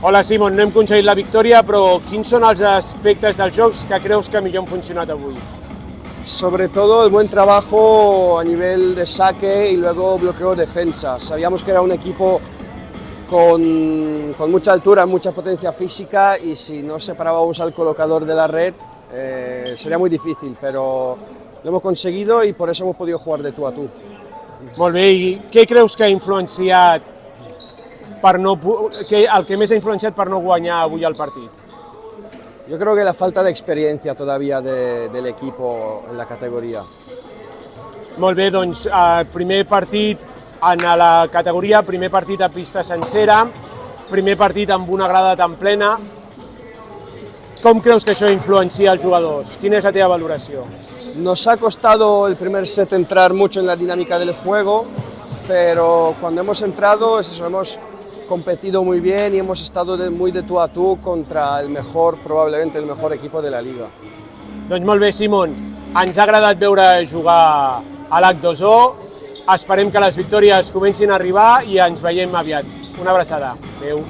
Hola Simon, no hem aconseguit la victòria, però quins són els aspectes dels jocs que creus que millor han funcionat avui? Sobre todo el buen trabajo a nivel de saque y luego bloqueo defensa. Sabíamos que era un equipo con mucha altura, mucha potencia física y si no separábamos al colocador de la red sería muy difícil, pero lo hemos conseguido y por eso hemos podido jugar de tú a tú. Molt bé, i què creus que ha influenciat el que més ha influenciat per no guanyar avui el partit? Yo creo que la falta de experiencia todavía del equipo en la categoría. Molt bé, doncs primer partit en la categoria, primer partit a pista sencera, primer partit amb una grada tan plena. Com creus que això influencia els jugadors? Quina és la teva valoració? Nos ha costado el primer set entrar mucho en la dinámica del juego, pero cuando hemos entrado hemos competido muy bien y hemos estado muy de tú a tú contra el mejor, probablemente el mejor equipo de la liga. Doncs molt bé, Simon, ens ha agradat veure jugar a l'H2O, esperem que les victòries comencin a arribar i ens veiem aviat. Una abraçada. Adéu.